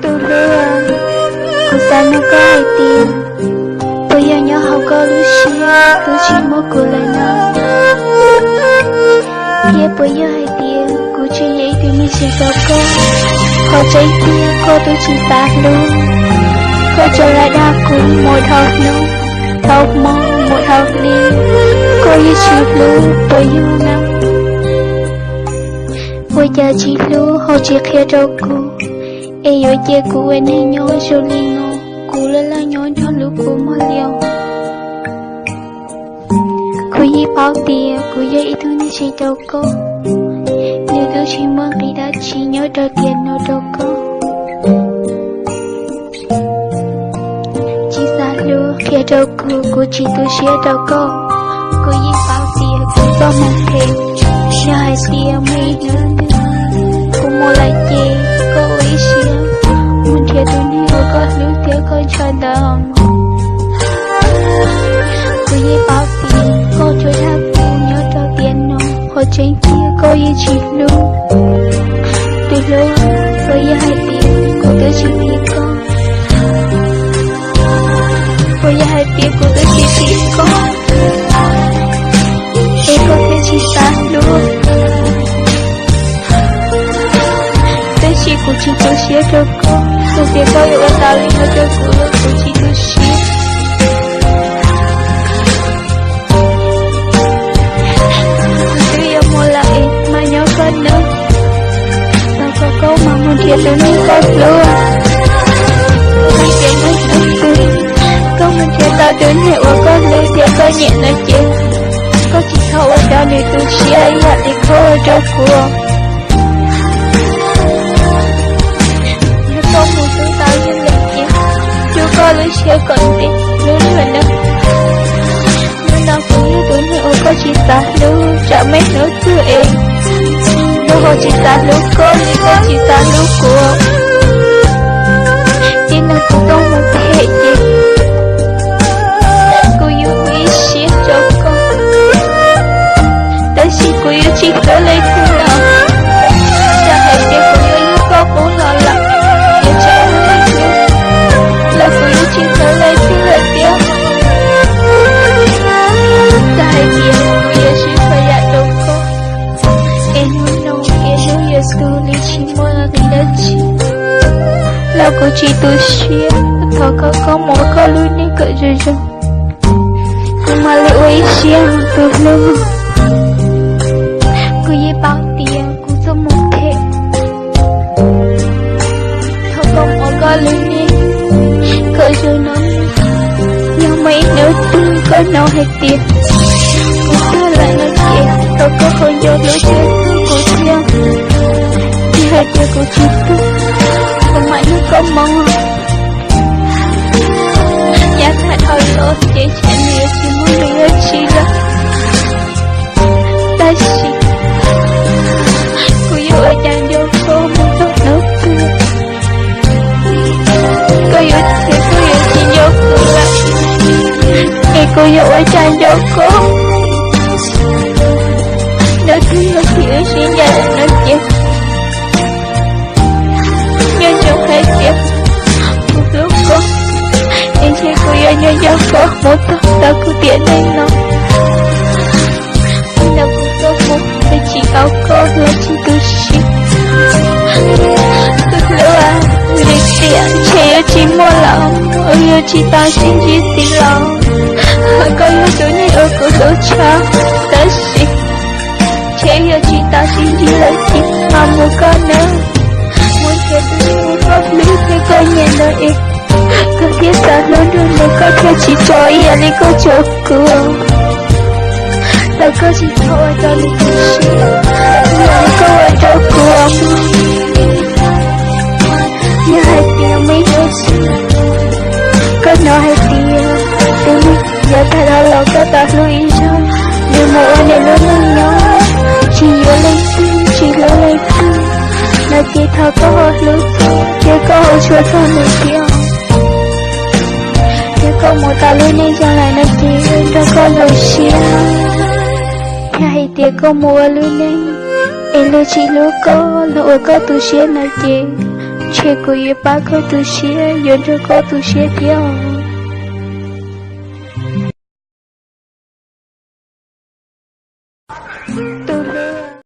Tôi lừa cô ta nó có ai tiền. Bây giờ nhỏ học có lưu xí tôi chỉ muốn cô lại nó. Yeah, bây giờ hai tiền cô chỉ vậy thì mình sẽ cho cô. Có trái tiền cô tôi chỉ bạc luôn. Cô trở lại đa cùng một học luôn. Học mong một học đi. Cô như chỉ luôn bây giờ năm. Bây giờ chỉ luôn họ chỉ khía cho cô. Ê dối chê cô anh hay nhói rồi liền ngô. Cô lên là nhói cho lúc cô mất liều. Cô dĩ bảo tiền cô dễ ý thương như chỉ đâu cô. Nếu tôi chỉ mong đi đã chỉ nhớ cho tiền nó đâu cô. Chỉ xa lưu khía đâu cô chỉ tôi xế đâu cô. Cô dĩ bảo tiền cô có mong thêm. Cho hai tiền mấy nữa. Cô mua lại chê cô ý xế. Muốn thiệt tôi ní cô có lưu tiếc con cho đồng. Cô dĩ bảo tiền cô cho thác cô nhớ cho tiền nó. Họ trên kia cô dĩ chỉ luôn. Tuy lúc cô dĩ hai tiền cô tới chỉ biết con. Cô dĩ hai tiền cô tới chỉ biết con. Ê cô thấy chỉ xa luôn. Tới chỉ cô chỉ tôi xế cho cô. Cô biết có yêu ở tao linh cho cô luôn cô chỉ tôi xế. Cô mà muốn thiệt đến những con luôn. Mấy chuyện mấy thứ tư. Cô muốn thiệt tao đến hiệu của con lưu thiệt có nhẹ là chịu. Cô chỉ thâu ở đó nếu tôi xí ấy là thì cô ở đó cô. Nếu cô muốn tôi tao như là chịu. Chú cô lưu xí còn đi. Lưu lưu nữa. Nếu nào cũng như tôi hiệu có chỉ ta lưu. Chả mấy nữa thư em. Nếu họ chỉ ta lúc cô, thì cô chỉ ta lúc cô. Chỉ là cô không muốn thể gì. Cô yêu quý xế cho cô. Tới khi cô yêu chỉ có lấy cô nào. Chả hãy để cô yêu lúc cô cũng lo lắng. Để cho cô lấy cô. Là cô yêu chỉ có lấy cô là tiếc. Chả hãy biết cô yêu chỉ phải đạt được cô. Em muốn nông tôi lý chỉ muốn là đi đất chi. Là cô chỉ tôi xuyên. Thọ có một có lưu ní cỡ rồi rồi. Nhưng mà lưu ý xuyên tôi lưu. Cô dễ bảo tiền cô cho một thế. Thọ có một có lưu ní cỡ rồi nó. Nhưng mấy nếu tôi có nào hết tiền. Cô tôi lại nói chuyện. Thọ có không vô lối chơi cô thiên. Hai đứa cô chỉ tôi. Không mãi nó có mong. Nhà thật hồi lỗ. Chị chạy nhiều chỉ muốn đi ở chị là. Ta xì. Cô yêu ở chàng vô cô. Muốn tốt nữa cô. Cô yêu thì cô yêu chị vô cô là. Ê cô yêu ở chàng vô cô. Nó cứ yêu chị ở chị nhà nó chị. Nhớ trong hai chiếc một lúc cô. Em sẽ cô yêu nhớ cho cô. Một tóc ta cứ tiện đây nó. Mình đâu cũng có một. Tôi chỉ bảo cô là chỉ tôi xí. Tôi lưu à. Người đi tiện. Chị yêu chỉ mua lòng. Ôi yêu chỉ ta xin chỉ xin lòng. Hỏi có yêu tôi này ở cô đâu cha. Ta xí. Chị yêu chỉ ta xin chỉ là chị. Mà một con nữa. Muốn thiệt tôi muốn có lý thì có nhẹ nơi. Có thiết xa lớn rồi nếu có thể chỉ cho ý anh có cho cô. Đâu có chỉ thôi cho lý cô xí. Đâu có ở cho cô. Nhớ hai tiền mấy đứa xí. Có nói hai tiền. Tôi biết giờ ta đã lâu có ta lưu ý rồi. Nếu một anh này lớn hơn nhau. Chỉ yêu lấy tim, chỉ lưu lấy tim. Là chỉ thơ có hồi lúc. Chỉ có hồi chúa thơ nổi tiếng. Chỉ có một ta lưu nên cho lại nó chỉ. Cho có lời xia. Hai tiếng có mua lưu nên. Em lưu chỉ lưu có. Lưu có tu xia nó chỉ. 切过也把口都写，沿着高度写掉。都